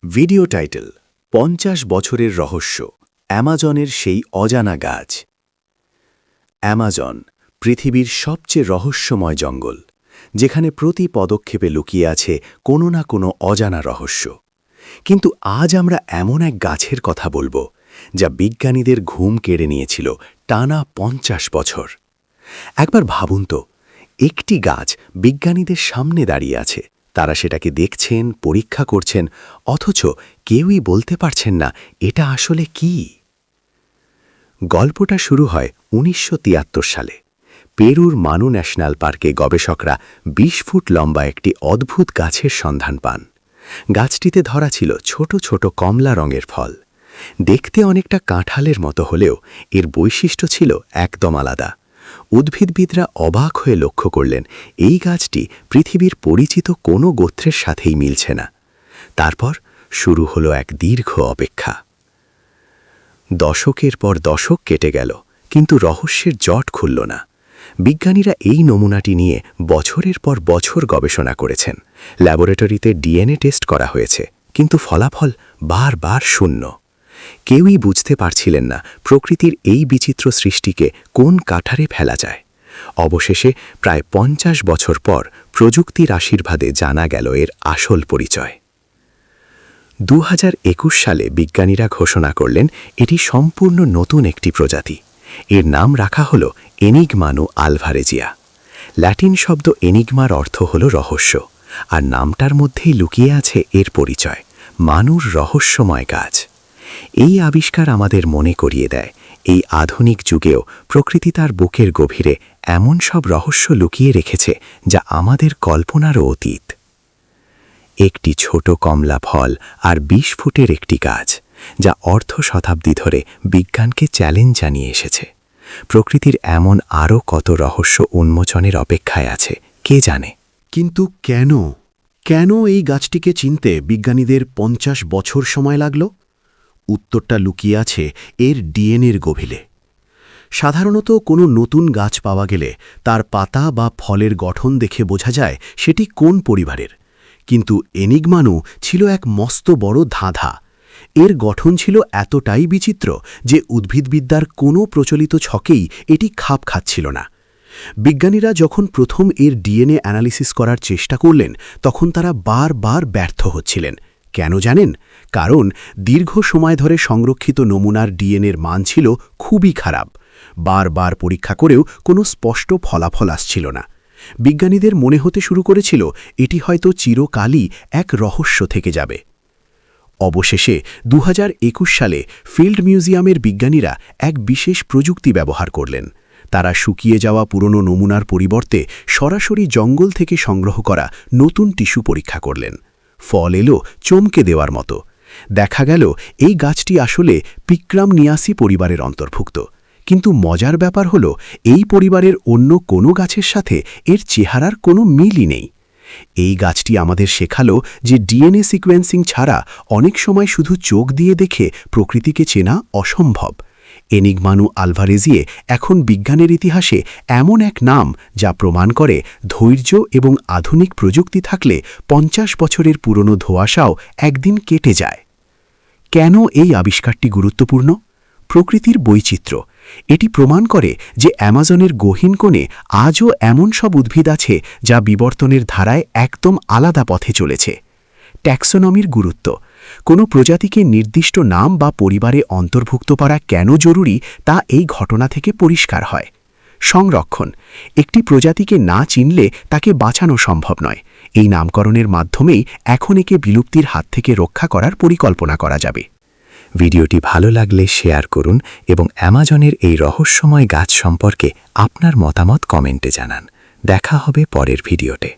Video title ৫০ বছরের রহস্য অ্যামাজনের সেই অজানা গাছ। অ্যামাজন পৃথিবীর সবচেয়ে রহস্যময় জঙ্গল, যেখানে প্রতি পদক্ষেপে লুকিয়ে আছে কোনো না কোনো অজানা রহস্য। কিন্তু আজ আমরা এমন এক গাছের কথা বলবো, যা বিজ্ঞানীদের ঘুম কেড়ে নিয়েছিল টানা ৫০ বছর। একবার ভাবুন তো, একটি গাছ বিজ্ঞানীদের সামনে দাঁড়িয়ে আছে, তারা সেটাকে দেখছেন, পরীক্ষা করছেন, অথচ কেউই বলতে পারছেন না এটা আসলে কি। গল্পটা শুরু হয় ১৯৭৩ সালে। পেরুর মানু ন্যাশনাল পার্কে গবেষকরা ২০ ফুট লম্বা একটি অদ্ভুত গাছের সন্ধান পান। গাছটিতে ধরা ছিল ছোট ছোট কমলা রঙের ফল। দেখতে অনেকটা কাঁঠালের মতো হলেও এর বৈশিষ্ট্য ছিল একদম আলাদা। উদ্ভিদবিদরা অবাক হয়ে লক্ষ্য করলেন এই গাছটি পৃথিবীর পরিচিত কোনো গোত্রের সাথেই মিলছে না। তারপর শুরু হলো এক দীর্ঘ অপেক্ষা। দশকের পর দশক কেটে গেল, কিন্তু রহস্যের জট খুলল না। বিজ্ঞানীরা এই নমুনাটি নিয়ে বছরের পর বছর গবেষণা করেছেন। ল্যাবরেটরিতে ডিএনএ টেস্ট করা হয়েছে, কিন্তু ফলাফল বারবার শূন্য। কেউই বুঝতে পারছিলেন না প্রকৃতির এই বিচিত্র সৃষ্টিকে কোন কাঠারে ফেলা যায়। অবশেষে প্রায় ৫০ বছর পর প্রযুক্তির আশীর্বাদে জানা গেল এর আসল পরিচয়। ২০২১ সালে বিজ্ঞানীরা ঘোষণা করলেন এটি সম্পূর্ণ নতুন একটি প্রজাতি। এর নাম রাখা হল এনিগমানু আলভারেজিয়া। ল্যাটিন শব্দ এনিগমার অর্থ হল রহস্য, আর নামটার মধ্যেই লুকিয়ে আছে এর পরিচয়, মানুর রহস্যময় গাছ। এই আবিষ্কার আমাদের মনে করিয়ে দেয়, এই আধুনিক যুগেও প্রকৃতি তার বুকের গভীরে এমন সব রহস্য লুকিয়ে রেখেছে যা আমাদের কল্পনারও অতীত। একটি ছোট কমলা ফল আর ২০ ফুটের একটি গাছ, যা অর্ধ শতাব্দী ধরে বিজ্ঞানকে চ্যালেঞ্জ জানিয়ে এসেছে। প্রকৃতির এমন আরও কত রহস্য উন্মোচনের অপেক্ষায় আছে কে জানে। কিন্তু কেন এই গাছটিকে চিনতে বিজ্ঞানীদের ৫০ বছর সময় লাগল? উত্তরটা লুকিয়ে আছে এর ডিএনএর গভীরে। সাধারণত কোনো নতুন গাছ পাওয়া গেলে তার পাতা বা ফলের গঠন দেখে বোঝা যায় সেটি কোন পরিবারের। কিন্তু এনিগমানু ছিল এক মস্ত বড় ধাঁধা। এর গঠন ছিল এতটাই বিচিত্র যে উদ্ভিদবিদ্যার কোনো প্রচলিত ছকেই এটি খাপ খাচ্ছিল না। বিজ্ঞানীরা যখন প্রথম এর ডিএনএ অ্যানালিসিস করার চেষ্টা করলেন, তখন তারা বারবার ব্যর্থ হচ্ছিলেন। কেন জানেন? কারণ দীর্ঘ সময় ধরে সংরক্ষিত নমুনার ডিএনএর মান ছিল খুবই খারাপ। বারবার পরীক্ষা করেও কোনো স্পষ্ট ফলাফল আসছিল না। বিজ্ঞানীদের মনে হতে শুরু করেছিল এটি হয়তো চিরকালই এক রহস্য থেকে যাবে। অবশেষে ২০২১ সালে ফিল্ড মিউজিয়ামের বিজ্ঞানীরা এক বিশেষ প্রযুক্তি ব্যবহার করলেন। তারা শুকিয়ে যাওয়া পুরনো নমুনার পরিবর্তে সরাসরি জঙ্গল থেকে সংগ্রহ করা নতুন টিস্যু পরীক্ষা করলেন। ফল এলো চমকে দেওয়ার মতো। দেখা গেল এই গাছটি আসলে পিক্রামনিয়াসি পরিবারের অন্তর্ভুক্ত। কিন্তু মজার ব্যাপার হল, এই পরিবারের অন্য কোনো গাছের সাথে এর চেহারার কোনো মিলই নেই। এই গাছটি আমাদের শেখালো যে ডিএনএ সিকোয়েন্সিং ছাড়া অনেক সময় শুধু চোখ দিয়ে দেখে প্রকৃতিকে চেনা অসম্ভব। এনিগমানু আলভারেজিয়ে এখন বিজ্ঞানের ইতিহাসে এমন এক নাম যা প্রমাণ করে ধৈর্য এবং আধুনিক প্রযুক্তি থাকলে ৫০ বছরের পুরনো ধোঁয়াশাও একদিন কেটে যায়। কেন এই আবিষ্কারটি গুরুত্বপূর্ণ? প্রকৃতির বৈচিত্র্য। এটি প্রমাণ করে যে অ্যামাজনের গহীন কোণে আজও এমন সব উদ্ভিদ আছে যা বিবর্তনের ধারায় একদম আলাদা পথে চলেছে। ট্যাক্সোনমির গুরুত্ব। কোনো প্রজাতিকে নির্দিষ্ট নাম বা পরিবারে অন্তর্ভুক্ত করা কেন জরুরি তা এই ঘটনা থেকে পরিষ্কার হয়। সংরক্ষণ। একটি প্রজাতিকে না চিনলে তাকে বাঁচানো সম্ভব নয়। এই নামকরণের মাধ্যমেই এখন একে বিলুপ্তির হাত থেকে রক্ষা করার পরিকল্পনা করা যাবে। ভিডিওটি ভালো লাগলে শেয়ার করুন এবং অ্যামাজনের এই রহস্যময় গাছ সম্পর্কে আপনার মতামত কমেন্টে জানান। দেখা হবে পরের ভিডিওতে।